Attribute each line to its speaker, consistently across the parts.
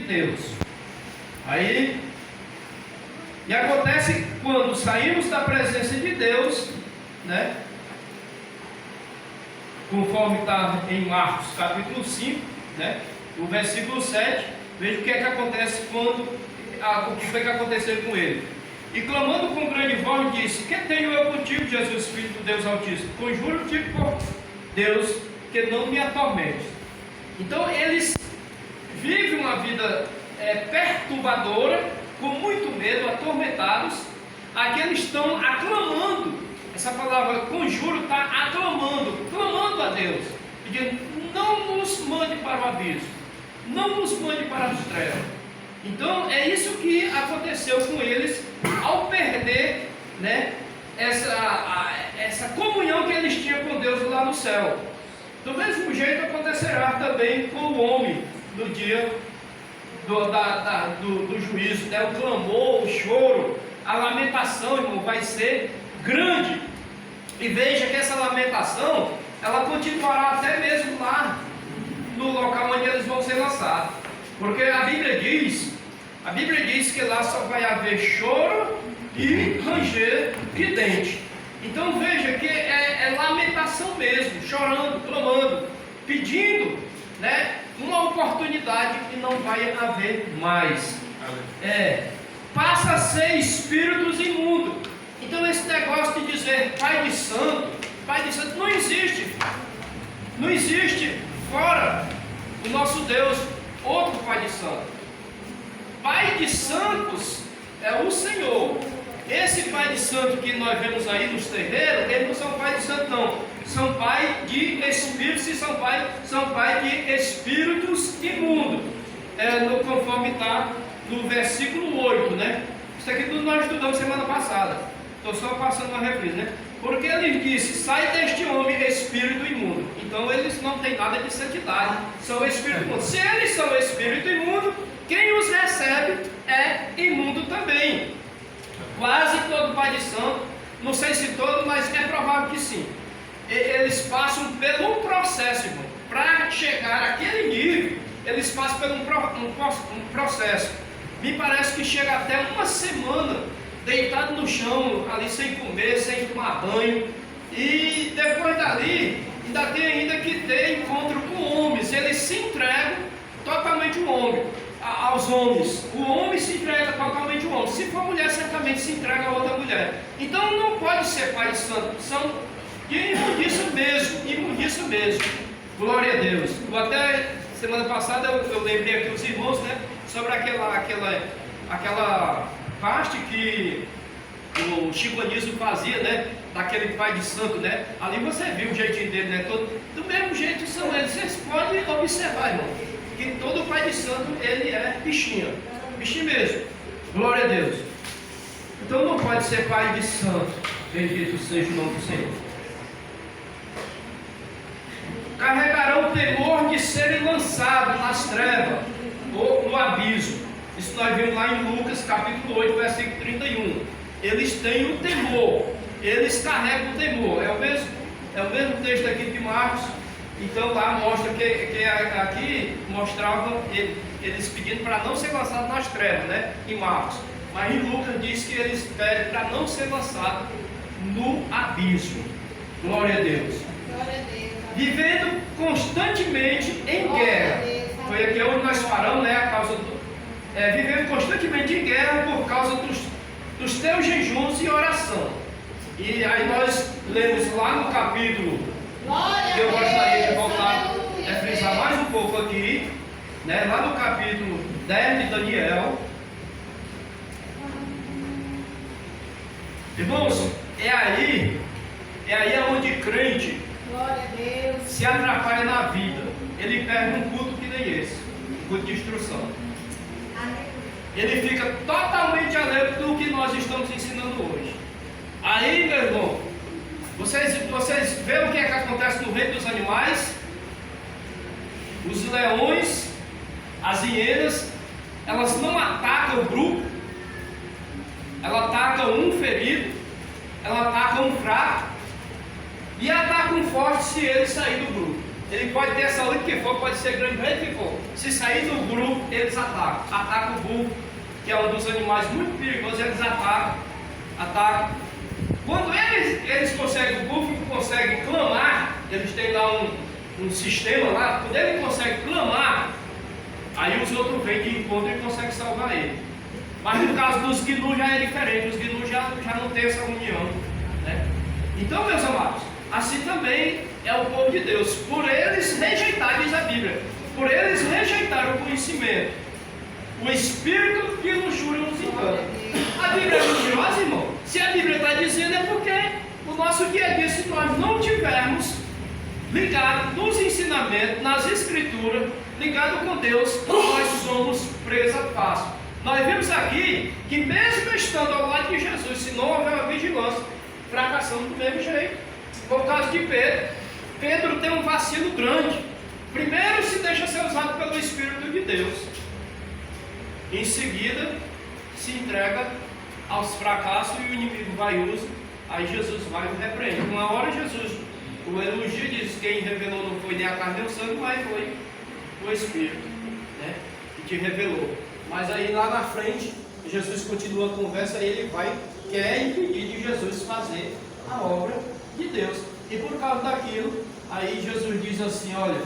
Speaker 1: Deus. Aí, e acontece quando saímos da presença de Deus, né? Conforme está em Marcos capítulo 5, né? O versículo 7, veja o que é que acontece o que foi que aconteceu com ele. E clamando com grande voz disse: que tenho eu contigo, Jesus, filho do Deus Altíssimo? Conjuro-te por Deus que não me atormente. Então eles vivem uma vida perturbadora, com muito medo, atormentados. Aqui eles estão aclamando. Essa palavra conjuro está clamando a Deus, pedindo: não nos mande para o abismo, não nos mande para as trevas. Então é isso que aconteceu com eles ao perder, né, essa comunhão que eles tinham com Deus lá no céu. Do mesmo jeito acontecerá também com o homem no dia do juízo, né? O clamor, o choro, a lamentação, irmão, vai ser grande. E veja que essa lamentação, ela continuará até mesmo lá no local onde eles vão ser lançados. Porque a Bíblia diz que lá só vai haver choro e ranger de dente. Então veja que é lamentação mesmo, chorando, clamando, pedindo, né, uma oportunidade que não vai haver mais. Passa a ser espíritos imundos. Então esse negócio de dizer Pai de Santo não existe. Não existe fora do nosso Deus outro Pai de Santo. Pai de Santos é o Senhor. Esse Pai de Santo que nós vemos aí nos terreiros, eles não são Pai de Santo não. São Pai de Espíritos e são pai de Espíritos imundos. Conforme está no versículo 8, né? Isso aqui tudo nós estudamos semana passada. Estou só passando uma reprise, né? Porque ele disse: sai deste homem espírito imundo. Então eles não têm nada de santidade, são espírito imundo. Se eles são espírito imundo, quem os recebe é imundo também. Quase todo Pai de Santo, não sei se todo, mas é provável que sim. Eles passam pelo processo, irmão. Para chegar àquele nível, eles passam por um processo. Me parece que chega até uma semana deitado no chão, ali sem comer, sem tomar banho. E depois dali, ainda tem ainda que ter encontro com homens. Eles se entregam totalmente aos homens. O homem se entrega totalmente ao homem. Se for mulher, certamente se entrega a outra mulher. Então não pode ser pai de santo. São imundiço mesmo. Glória a Deus. Até semana passada eu lembrei aqui os irmãos, né, sobre aquela parte que o Chico Anísio fazia, né, daquele pai de santo, né? Ali você viu o jeitinho dele, né? Do mesmo jeito são eles. Vocês podem observar, irmão, que todo pai de santo ele é bichinho mesmo. Glória a Deus. Então não pode ser pai de santo. Bendito seja o nome do Senhor. Carregarão o temor de serem lançados nas trevas ou no abismo. Isso nós vimos lá em Lucas capítulo 8, versículo 31. Eles têm o temor, eles carregam o temor. É o mesmo texto aqui de Marcos. Então lá mostra que aqui mostrava eles pedindo para não ser lançados nas trevas, né? Em Marcos. Mas em Lucas diz que eles pedem para não ser lançados no abismo. Glória a Deus.
Speaker 2: Glória a Deus.
Speaker 1: Vivendo constantemente em guerra. Foi aqui onde nós paramos, né? A causa vivendo constantemente em guerra por causa dos teus jejuns e oração. E aí nós lemos lá no capítulo, que eu gostaria de voltar a frisar mais um pouco aqui, né? Lá no capítulo 10 de Daniel. Irmãos, é aí onde crente se atrapalha na vida. Ele perde um culto que nem esse, um culto de instrução. Ele fica totalmente alheio do que nós estamos ensinando hoje. Aí, meu irmão, vocês veem o que é que acontece no reino dos animais? Os leões, as hienas, elas não atacam o grupo, ela ataca um ferido, ela ataca um fraco e ataca um forte se ele sair do grupo. Ele pode ter a saúde que for, pode ser grande do que for. Se sair do grupo, eles atacam. Atacam o burro, que é um dos animais muito perigosos, eles atacam. Quando eles conseguem, o burro consegue clamar, eles têm lá um sistema lá, quando ele consegue clamar, aí os outros vêm de encontro e conseguem salvar ele. Mas no caso dos gnus já é diferente, os gnus já não tem essa união, né? Então, meus amados, assim também é o povo de Deus. Por eles rejeitarem, diz a Bíblia, por eles rejeitaram o conhecimento, o Espírito que luxúria nos engana. A Bíblia é mentirosa, irmão? Se a Bíblia está dizendo, é porque o nosso dia a dia, se nós não tivermos ligado nos ensinamentos, nas Escrituras, ligado com Deus, nós somos presa fácil. Nós vemos aqui que mesmo estando ao lado de Jesus, se não houver uma vigilância, fracassamos do mesmo jeito. Por causa de Pedro. Pedro tem um vacilo grande. Primeiro se deixa ser usado pelo Espírito de Deus. Em seguida se entrega aos fracassos e o inimigo vai e usa. Aí Jesus vai e o repreende. Uma hora Jesus o elogia, diz: quem revelou não foi nem a carne nem o sangue, mas foi o Espírito, né, que te revelou. Mas aí lá na frente Jesus continua a conversa e ele quer impedir de Jesus fazer a obra de Deus. E por causa daquilo, aí Jesus diz assim: olha,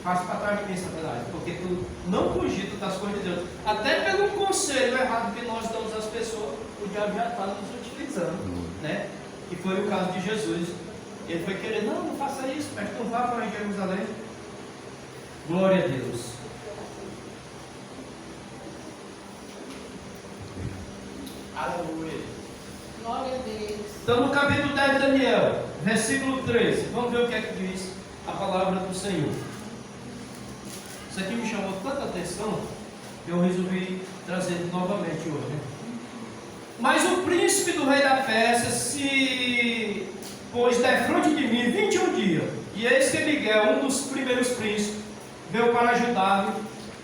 Speaker 1: faz para trás de mim, Satanás, porque tu não cogita das coisas de Deus. Até pelo conselho errado que nós damos às pessoas, o diabo já está nos utilizando, né? Que foi o caso de Jesus. Ele foi querer: não faça isso, mas tu vá para Jerusalém. Glória a Deus. Aleluia.
Speaker 2: Glória a Deus.
Speaker 1: Então, no capítulo 10 de Daniel, versículo 13, vamos ver o que é que diz a palavra do Senhor. Isso aqui me chamou tanta atenção que eu resolvi trazer novamente hoje, né? Mas o príncipe do rei da Pérsia se pôs defronte de mim 21 dias, e eis que Miguel, um dos primeiros príncipes, veio para ajudar-me,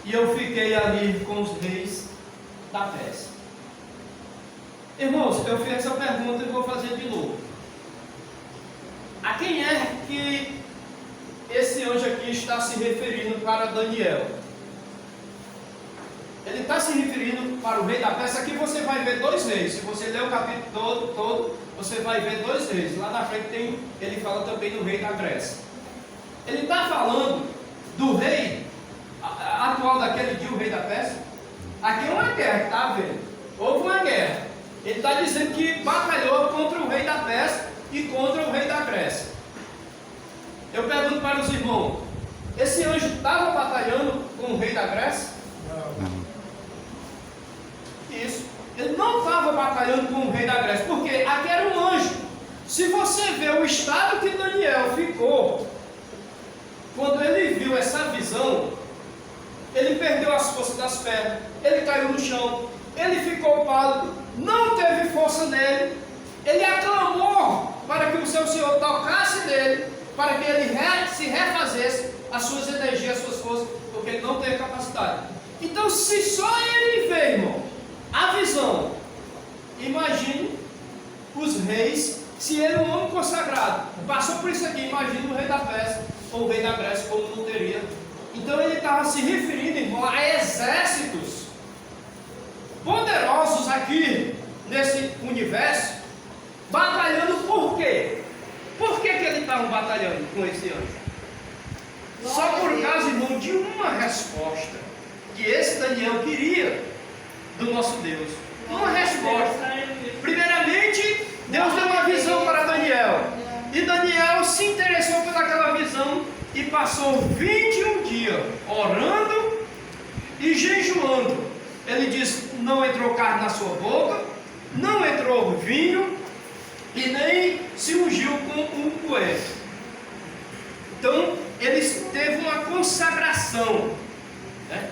Speaker 1: e eu fiquei ali com os reis da Pérsia. Irmãos, eu fiz essa pergunta e vou fazer de novo. A quem é que esse anjo aqui está se referindo para Daniel? Ele está se referindo para o rei da Pérsia. Aqui você vai ver dois reis. Se você ler o capítulo todo, você vai ver dois reis. Lá na frente ele fala também do rei da Grécia. Ele está falando do rei atual daquele dia, o rei da Pérsia. Aqui é uma guerra, está vendo? Houve uma guerra. Ele está dizendo que batalhou contra o rei da Pérsia e contra o rei da Grécia. Eu pergunto para os irmãos: esse anjo estava batalhando com o rei da Grécia? Não. Isso. Ele não estava batalhando com o rei da Grécia, porque aqui era um anjo. Se você vê o estado que Daniel ficou quando ele viu essa visão, ele perdeu as forças das pernas, ele caiu no chão, ele ficou pálido, não teve força nele, ele aclamou para que o seu Senhor tocasse nele, para que ele se refazesse as suas energias, as suas forças, porque ele não teve capacidade. Então, se só ele vê, irmão, a visão, imagine os reis. Se ele é um homem consagrado, passou por isso aqui, imagine o rei da Pérsia ou o rei da Grécia, como não teria. Então ele estava se referindo, irmão, a exércitos poderosos aqui nesse universo, batalhando. Por quê? Por que ele estava batalhando com esse anjo? Só por causa, irmão, de uma resposta que esse Daniel queria do nosso Deus. Uma resposta. Primeiramente, Deus deu uma visão para Daniel, e Daniel se interessou pelaquela visão e passou 21 dias orando e jejuando. Ele diz: não entrou carne na sua boca, não entrou vinho e nem se ungiu com um coelho. Então ele teve uma consagração, né?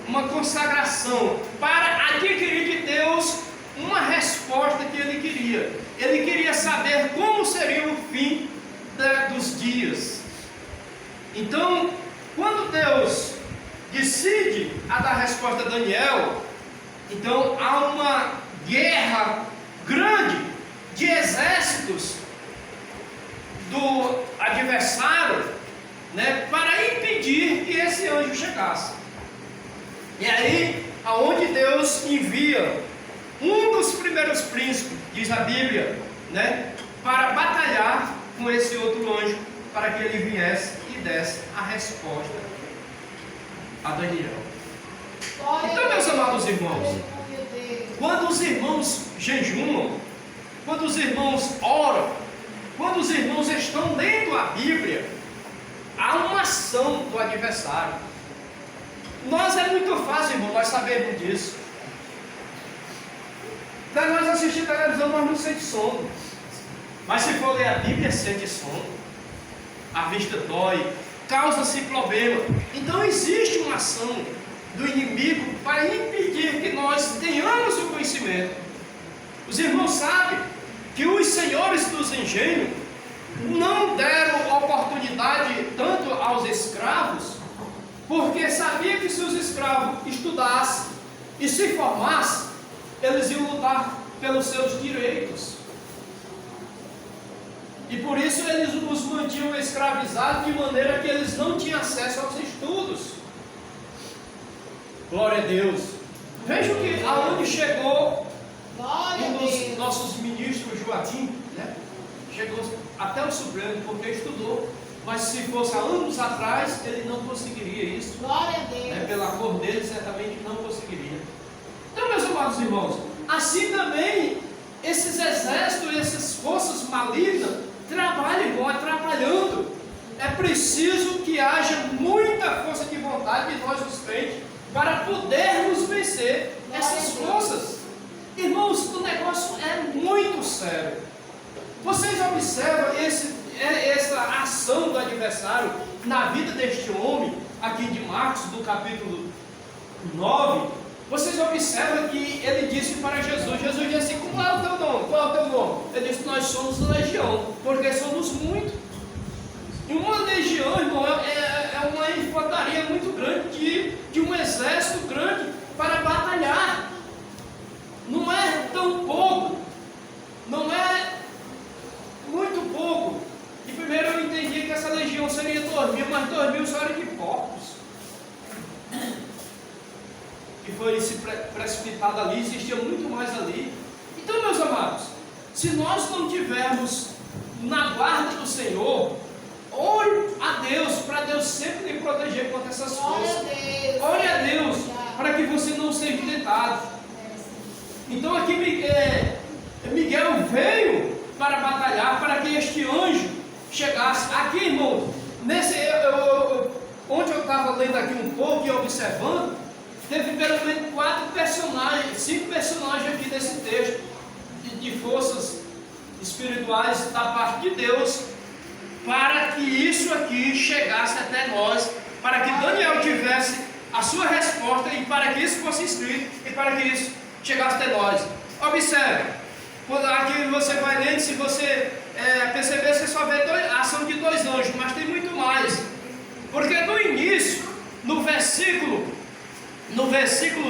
Speaker 1: Uma consagração para adquirir de Deus uma resposta que ele queria. Ele queria saber como seria o fim dos dias. Então, quando Deus decide a dar resposta a Daniel, então há uma guerra grande de exércitos do adversário né, para impedir que esse anjo chegasse. E aí, aonde Deus envia um dos primeiros príncipes, diz a Bíblia, né, para batalhar com esse outro anjo, para que ele viesse e desse a resposta a Daniel. Então, meus amados irmãos, quando os irmãos jejumam, quando os irmãos oram, quando os irmãos estão lendo a Bíblia, há uma ação do adversário. Nós é muito fácil, irmão, nós sabemos disso. Para nós assistir televisão, nós não sentimos sono. Mas se for ler a Bíblia, sente sono. A vista dói, causa-se problema. Então existe uma ação do inimigo para impedir que nós tenhamos o conhecimento. Os irmãos sabem que os senhores dos engenhos não deram oportunidade tanto aos escravos, porque sabia que se os escravos estudassem e se formassem, eles iam lutar pelos seus direitos. E por isso eles os mantinham escravizados, de maneira que eles não tinham acesso aos estudos. Glória a Deus. Veja que aonde chegou um dos nossos ministros, Joaquim, né? Chegou até o Supremo porque estudou. Mas se fosse há anos atrás, ele não conseguiria isso.
Speaker 2: Glória a Deus.
Speaker 1: Né? Pela cor dele, certamente não conseguiria. Então, meus amados irmãos, assim também esses exércitos, essas forças malignas trabalham, vão atrapalhando. É preciso que haja muita força de vontade de nós os crentes para podermos vencer essas forças. Irmãos, o negócio é muito sério. Vocês observam essa ação do adversário na vida deste homem, aqui de Marcos, do capítulo 9. Vocês observam que ele disse para Jesus, Jesus disse assim: qual é o teu nome? Qual é o teu nome? Ele disse: nós somos legião, porque somos muitos. E uma legião, irmão, é uma infantaria muito grande, de um exército grande para batalhar. Não é tão pouco, não é muito pouco. E primeiro eu entendi que essa legião seria 2.000, mas 2.000 só eram de porcos. Que foi se precipitado ali, existia muito mais ali. Então, meus amados, se nós não tivermos na guarda do Senhor, ore a Deus, para Deus sempre lhe proteger contra essas coisas. Ore a Deus, para que você não seja tentado. Então aqui Miguel veio para batalhar, para que este anjo chegasse. Aqui, irmão, onde eu estava lendo aqui um pouco e observando, teve pelo menos 5 personagens aqui nesse texto, de forças espirituais da parte de Deus, para que isso aqui chegasse até nós, para que Daniel tivesse a sua resposta, e para que isso fosse escrito, e para que isso chegasse até nós. Observe, quando aqui você vai lendo, se você perceber, você só vê a ação de 2 anjos, mas tem muito mais, porque no início, no versículo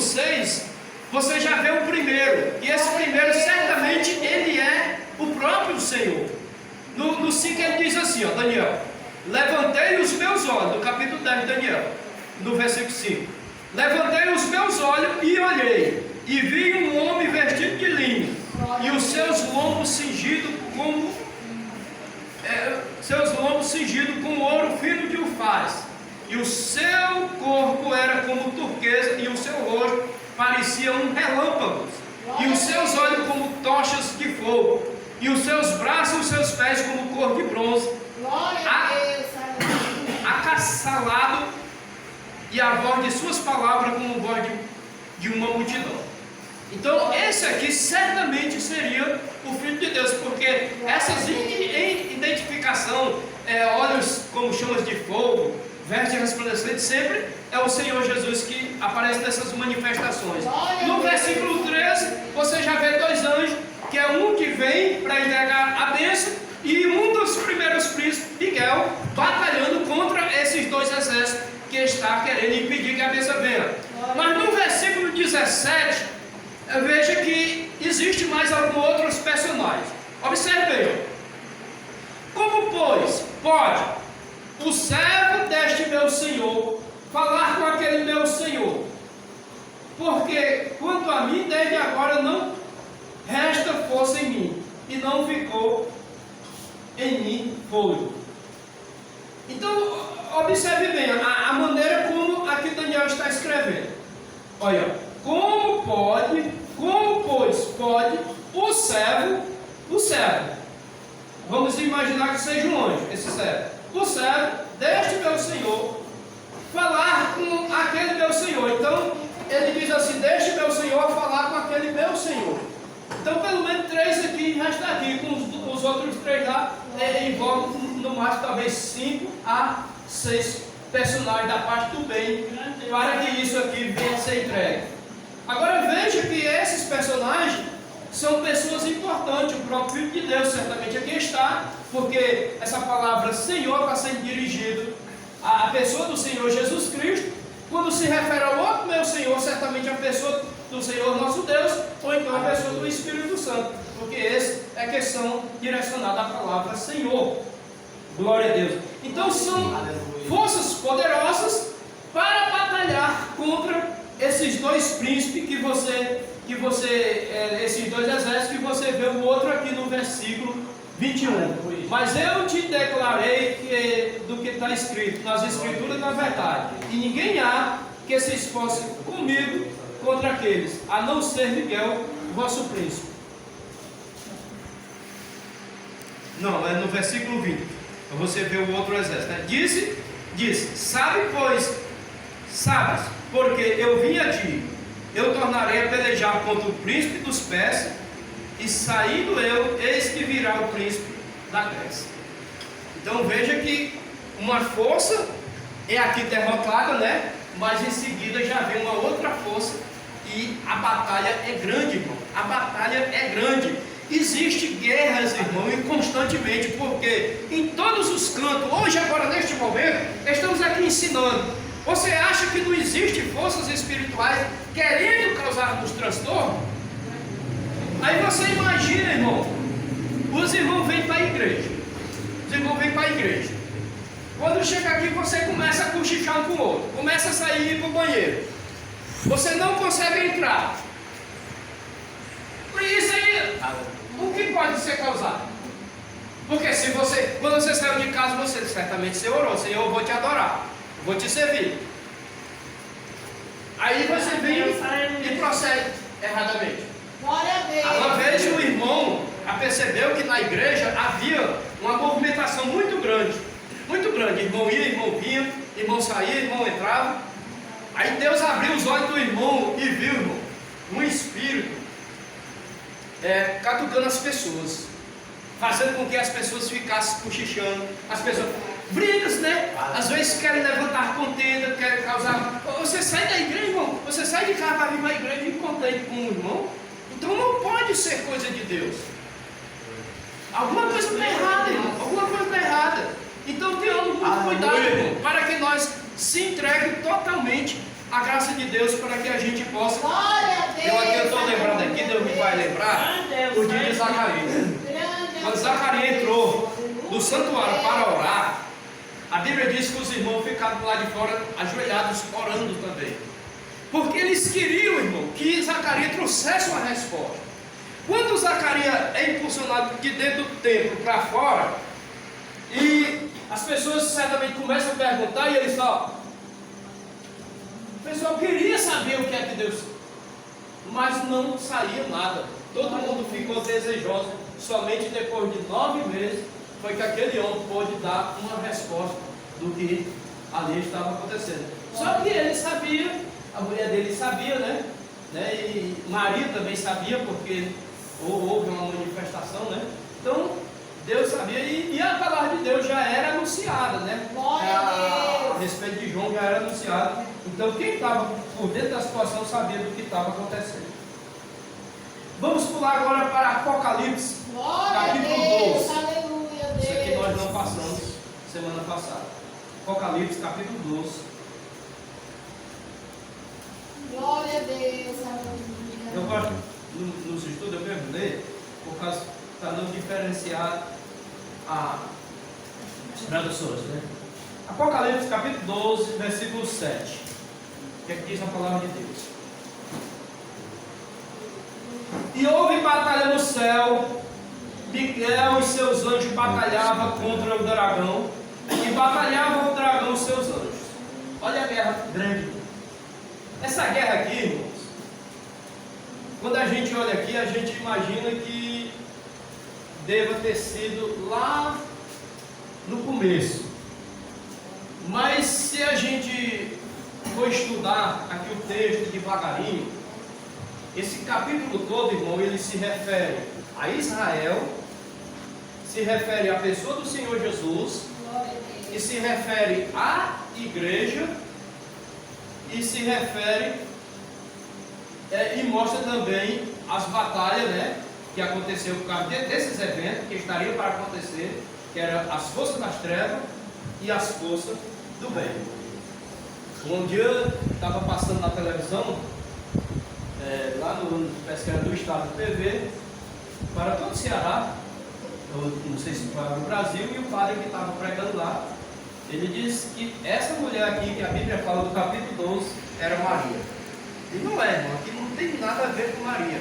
Speaker 1: 6, você já vê o primeiro, e esse primeiro certamente ele é o próprio Senhor. No 5 ele diz assim, ó, Daniel: levantei os meus olhos, no capítulo 10 de Daniel, no versículo 5, levantei os meus olhos e olhei, e vi um homem vestido de linho, e os seus lombos cingidos com ouro fino de ufaz, e o seu corpo era como turquesa, e o seu rosto parecia um relâmpago, e os seus olhos como tochas de fogo, e os seus braços e os seus pés como cor de bronze, acassalado, e a voz de suas palavras como a voz de uma multidão. Então esse aqui certamente seria o Filho de Deus, porque essas identificação, olhos como chamas de fogo, veste resplandecente, sempre é o Senhor Jesus que aparece nessas manifestações. No versículo 13, você já vê 2 anjos, que é um que vem para entregar a bênção, e um dos primeiros príncipes, Miguel, batalhando contra esses 2 exércitos que está querendo impedir que a bênção venha. Mas no versículo 17, veja que existe mais alguns outros personagens. Observe bem: como, pois, pode o servo deste meu senhor, falar com aquele meu senhor. Porque quanto a mim, desde agora não resta força em mim, e não ficou em mim fôlego. Então, observe bem a maneira como aqui Daniel está escrevendo. Olha, como pois pode o servo, vamos imaginar que seja um anjo, esse servo, o servo deste meu senhor, falar com aquele meu senhor. Então, ele diz assim, deixe meu senhor falar com aquele meu senhor. Então, pelo menos 3 aqui já está aqui, com os outros 3 lá, envolve no máximo talvez 5 a 6 personagens da parte do bem, para que isso aqui venha a ser entregue. Agora veja que esses personagens são pessoas importantes, o próprio Filho de Deus certamente aqui está, porque essa palavra Senhor está sendo dirigida à pessoa do Senhor Jesus Cristo. Quando se refere ao outro meu Senhor, certamente a pessoa do Senhor nosso Deus, ou então a pessoa do Espírito Santo, porque essa é a questão direcionada à palavra Senhor. Glória a Deus. Então são forças poderosas para batalhar contra esses 2 príncipes esses 2 exércitos que você vê o outro aqui no versículo 21. Mas eu te declarei do que está escrito nas Escrituras da verdade, e ninguém há que se esforce comigo contra aqueles, a não ser Miguel, vosso príncipe. Não, é no versículo 20. Você vê o outro exército, né? Disse, sabes, porque eu vim a ti, eu tornarei a pelejar contra o príncipe dos persas, e saindo eu, eis que virá o príncipe da Grécia. Então veja que uma força é aqui derrotada, né? Mas em seguida já vem uma outra força, e a batalha é grande, irmão. A batalha é grande. Existem guerras, irmão, e constantemente, porque em todos os cantos, hoje, agora, neste momento, estamos aqui ensinando. Você acha que não existe forças espirituais querendo causar-nos transtorno? Aí você imagina, irmão, os irmãos vêm para a igreja. Os irmãos vêm para a igreja. Quando chega aqui, você começa a cochichar um com o outro, começa a sair e ir para o banheiro. Você não consegue entrar. Por isso aí, o que pode ser causado? Porque se quando você saiu de casa, você certamente orou, Senhor, eu vou te adorar, eu vou te servir. Aí você vem e procede erradamente.
Speaker 2: Glória a Deus.
Speaker 1: Uma vez o irmão percebeu que na igreja havia uma movimentação muito grande. Muito grande. Irmão ia, irmão vinha, irmão saía, irmão entrava. Aí Deus abriu os olhos do irmão e viu, irmão, um espírito catucando as pessoas, fazendo com que as pessoas ficassem cochichando. As pessoas, brigas, né? Às vezes querem levantar contenda, querem causar. Você sai da igreja, irmão, você sai de casa para vir para a igreja e contende com o irmão. Então não pode ser coisa de Deus. Alguma coisa está errada, irmão. Alguma coisa está errada. Então tenhamos muito cuidado, irmão, para que nós se entreguem totalmente à graça de Deus, para que a gente possa. Eu estou lembrando aqui, Deus me vai lembrar o dia de Zacarias. Quando Zacarias entrou no santuário para orar, a Bíblia diz que os irmãos ficaram lá de fora ajoelhados orando também. Porque eles queriam, irmão, que Zacarias trouxesse uma resposta. Quando Zacarias é impulsionado de dentro do templo para fora, e as pessoas certamente começam a perguntar, e eles falam, o pessoal queria saber o que é que Deus, mas não saía nada. Todo mundo ficou desejoso. Somente depois de 9 meses foi que aquele homem pôde dar uma resposta do que ali estava acontecendo. Só que ele sabia, a mulher dele sabia, né? E Maria também sabia, porque houve uma manifestação, né? Então Deus sabia, e a palavra de Deus já era anunciada, né? A respeito de João já era anunciada. Então quem estava por dentro da situação sabia do que estava acontecendo. Vamos pular agora para Apocalipse, capítulo 12.
Speaker 2: Aleluia, Deus.
Speaker 1: Isso aqui nós não passamos semana passada. Apocalipse, capítulo 12.
Speaker 2: Glória a Deus, aleluia.
Speaker 1: Eu gosto, nos estudos eu mesmo ler, por causa para não diferenciar as traduções, né? Apocalipse capítulo 12, versículo 7. O que é que diz a palavra de Deus? E houve batalha no céu. Miguel e seus anjos batalhavam contra o dragão. E batalhava o dragão e seus anjos. Olha a guerra grande. Essa guerra aqui, irmãos, quando a gente olha aqui, a gente imagina que deva ter sido lá no começo. Mas se a gente for estudar aqui o texto devagarinho, esse capítulo todo, irmão, ele se refere a Israel, se refere à pessoa do Senhor Jesus, e se refere à igreja, e se refere e mostra também as batalhas, né, que aconteceu por causa desses eventos que estariam para acontecer, que eram as forças das trevas e as forças do bem. Um dia eu estava passando na televisão, lá no pesqueiro do estado do TV, para todo o Ceará, eu não sei se para o Brasil, e o padre que estava pregando lá, ele disse que essa mulher aqui, que a Bíblia fala do capítulo 12, era Maria. E não é, irmão, aqui não tem nada a ver com Maria.